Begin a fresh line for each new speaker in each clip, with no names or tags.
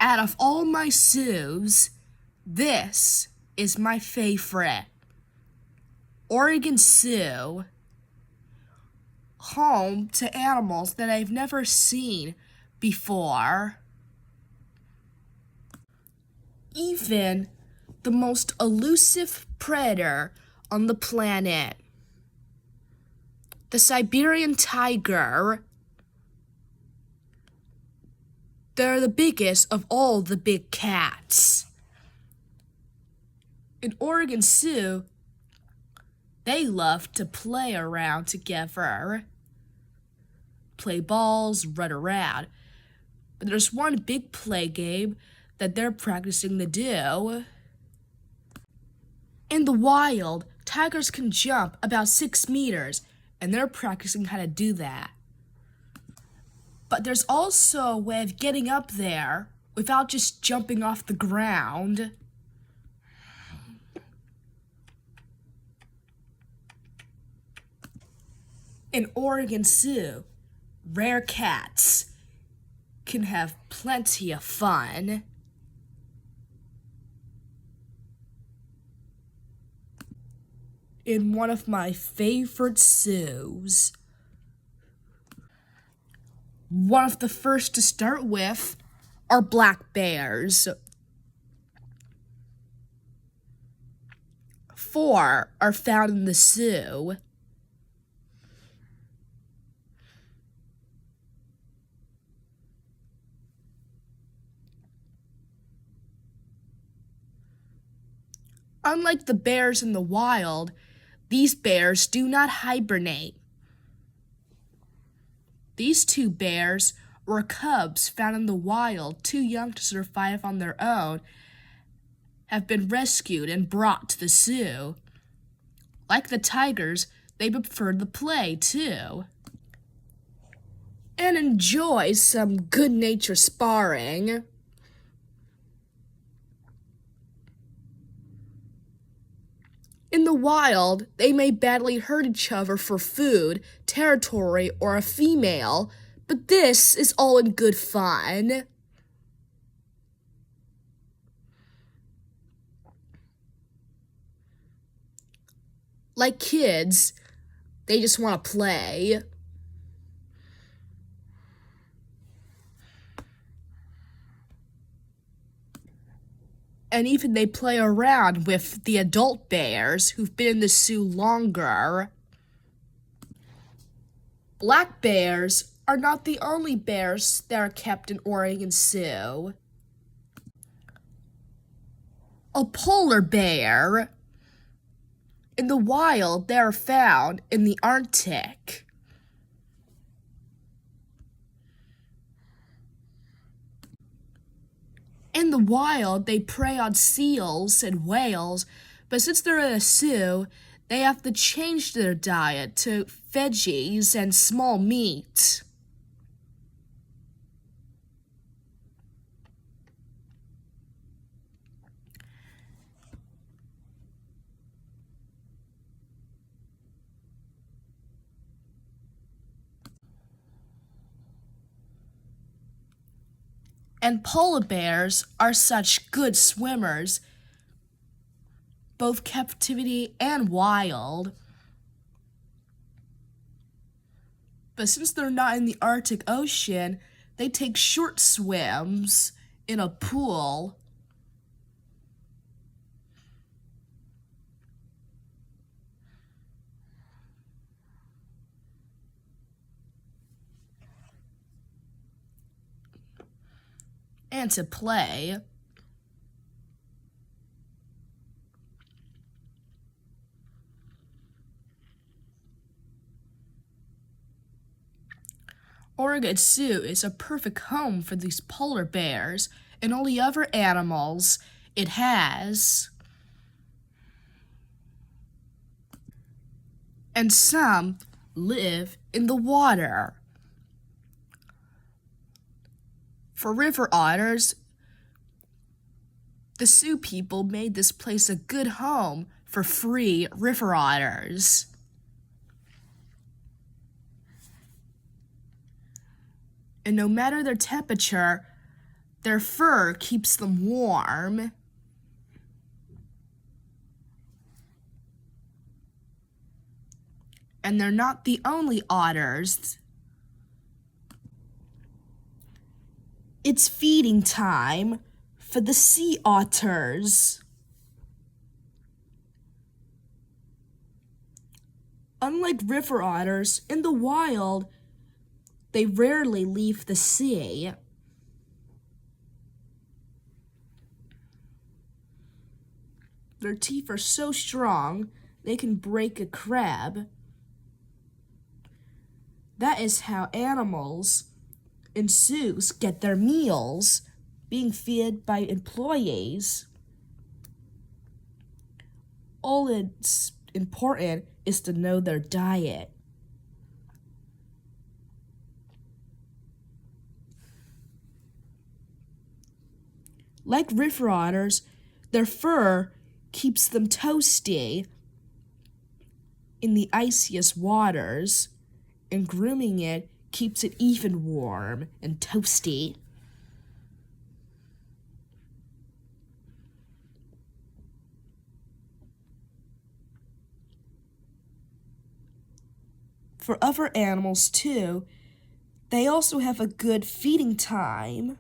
Out of all my zoos, this is my favorite. Oregon Zoo, home to animals that I've never seen before. Even the most elusive predator on the planet, the Siberian tiger. They're the biggest of all the big cats. In Oregon Zoo, they love to play around together. Play balls, run around. But there's one big play game that they're practicing to do. In the wild, tigers can jump about 6 meters, and they're practicing how to do that. But there's also a way of getting up there without just jumping off the ground. In Oregon Zoo, rare cats can have plenty of fun. In one of my favorite zoos, one of the first to start with are black bears. 4 are found in the zoo. Unlike the bears in the wild, these bears do not hibernate. These 2 bears were cubs found in the wild, too young to survive on their own, have been rescued and brought to the zoo. Like the tigers, they prefer to play too, and enjoy some good-natured sparring. In the wild, they may badly hurt each other for food, territory, or a female, but this is all in good fun. Like kids, they just want to play. And even they play around with the adult bears who've been in the zoo longer. Black bears are not the only bears that are kept in Oregon Zoo. A polar bear. In the wild, they are found in the Arctic. In the wild, they prey on seals and whales, but since they're in a zoo, they have to change their diet to veggies and small meat. And polar bears are such good swimmers, both captivity and wild. But since they're not in the Arctic Ocean, they take short swims in a pool. And to play. Oregon Zoo is a perfect home for these polar bears and all the other animals it has. And some live in the water. For river otters, the Sioux people made this place a good home for free river otters. And no matter their temperature, Their fur keeps them warm. And they're not the only otters. It's feeding time for the sea otters. Unlike river otters, in the wild, they rarely leave the sea. Their teeth are so strong, they can break a crab. That is how animals in zoos get their meals, being fed by employees. All it's important is to know their diet. Like river otters, their fur keeps them toasty in the iciest waters, and grooming it keeps it even warm and toasty. For other animals too, they also have a good feeding time.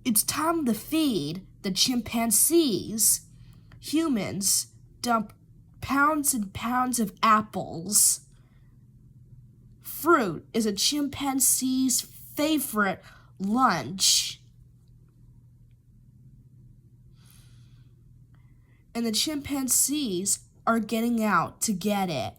It's time to feed the chimpanzees. Humans dump pounds and pounds of apples. Fruit is a chimpanzee's favorite lunch. And the chimpanzees are getting out to get it.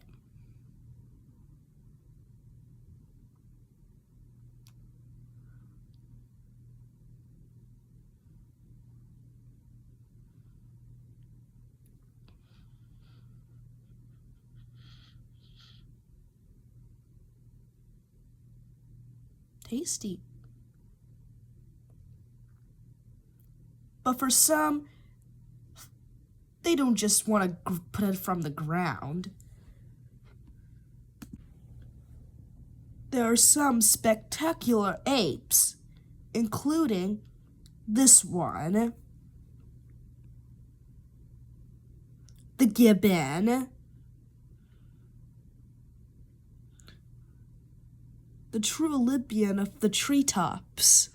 Tasty. But for some, they don't just want to put it from the ground. There are some spectacular apes, including this one, the gibbon, the true Olympian of the treetops.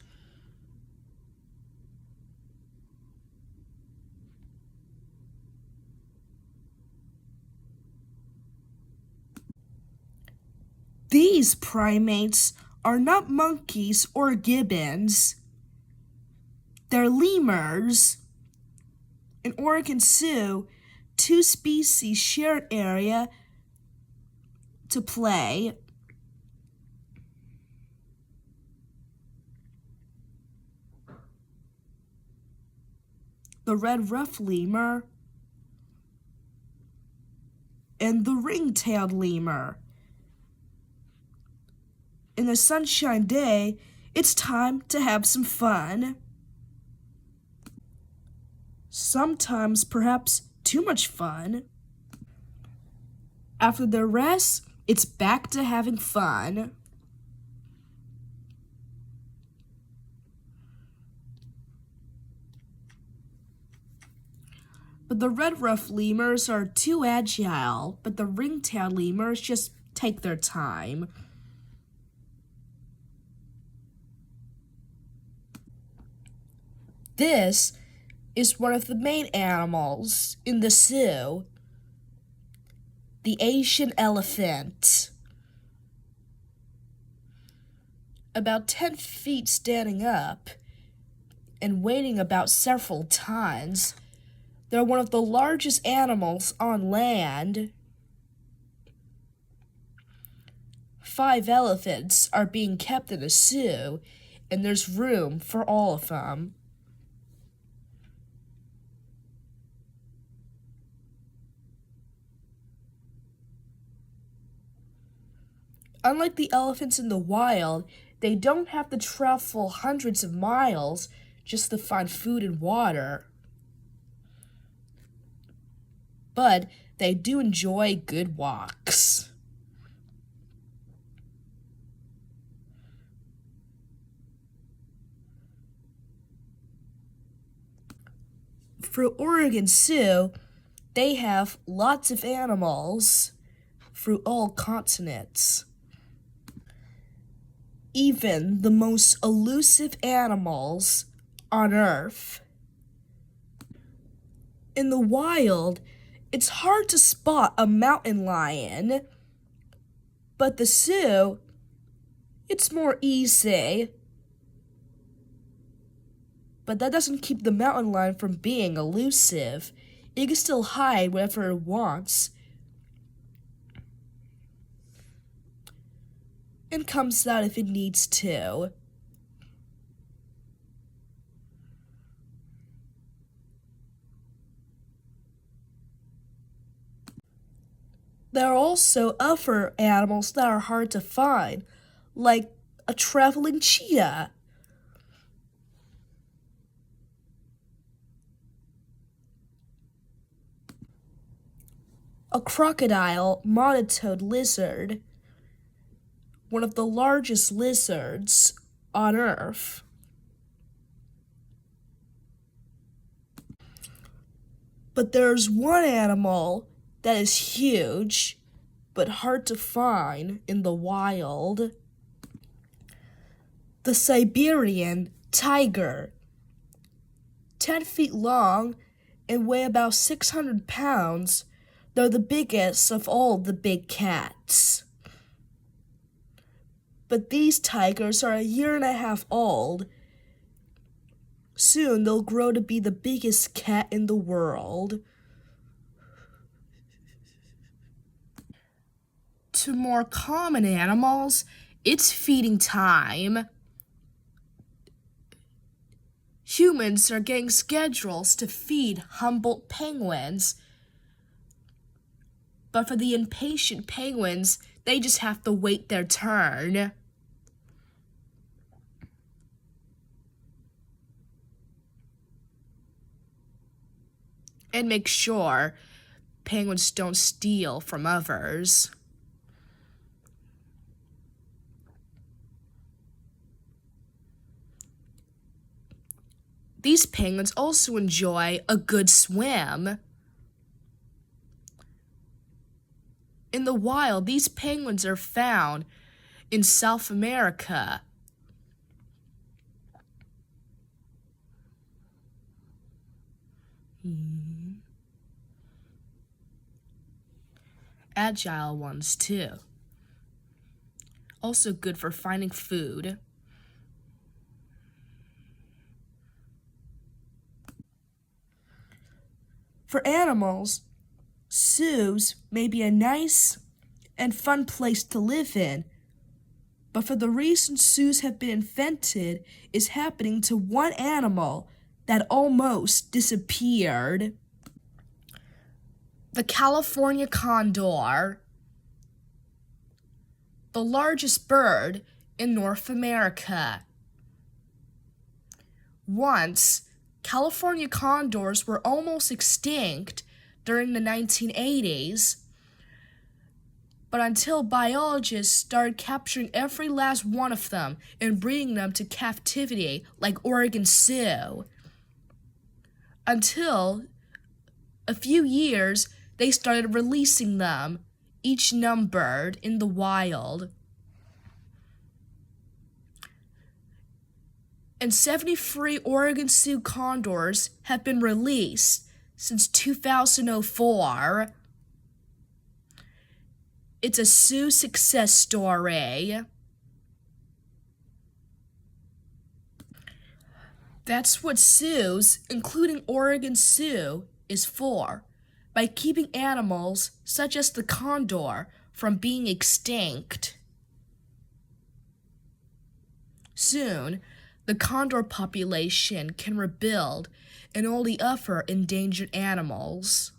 These primates are not monkeys or gibbons. They're lemurs. In Oregon Zoo, two species share an area to play. The red-ruffed lemur and the ring-tailed lemur. In a sunshine day, it's time to have some fun. Sometimes perhaps too much fun. After the rest, it's back to having fun. But the red-ruffed lemurs are too agile, but the ring-tailed lemurs just take their time. This is one of the main animals in the zoo, the Asian elephant. About 10 feet standing up and weighing about several tons, they're one of the largest animals on land. 5 elephants are being kept in a zoo, and there's room for all of them. Unlike the elephants in the wild, they don't have to travel hundreds of miles just to find food and water. But they do enjoy good walks. For Oregon Zoo, they have lots of animals through all continents. Even the most elusive animals on Earth. In the wild, it's hard to spot a mountain lion, but the zoo, it's more easy. But that doesn't keep the mountain lion from being elusive. It can still hide wherever it wants. And comes out if it needs to. There are also other animals that are hard to find, like a traveling cheetah. A crocodile monotone lizard, one of the largest lizards on Earth. But there's one animal that is huge, but hard to find in the wild. The Siberian tiger. 10 feet long and weigh about 600 pounds, they're the biggest of all the big cats. But these tigers are a year and a half old. Soon they'll grow to be the biggest cat in the world. To more common animals, it's feeding time. Humans are getting schedules to feed Humboldt penguins. But for the impatient penguins, they just have to wait their turn. And make sure penguins don't steal from others. These penguins also enjoy a good swim. In the wild, these penguins are found in South America. Agile ones too. Also good for finding food. For animals, zoos may be a nice and fun place to live in, but for the reason zoos have been invented is happening to one animal that almost disappeared. The California condor, the largest bird in North America. Once, California condors were almost extinct during the 1980s, but until biologists started capturing every last one of them and bringing them to captivity like Oregon Zoo. Until a few years, they started releasing them, each numbered in the wild. And 73 Oregon Zoo condors have been released since 2004. It's a zoo success story. That's what zoos, including Oregon Zoo, is for, by keeping animals such as the condor from being extinct. Soon, the condor population can rebuild and all the other endangered animals.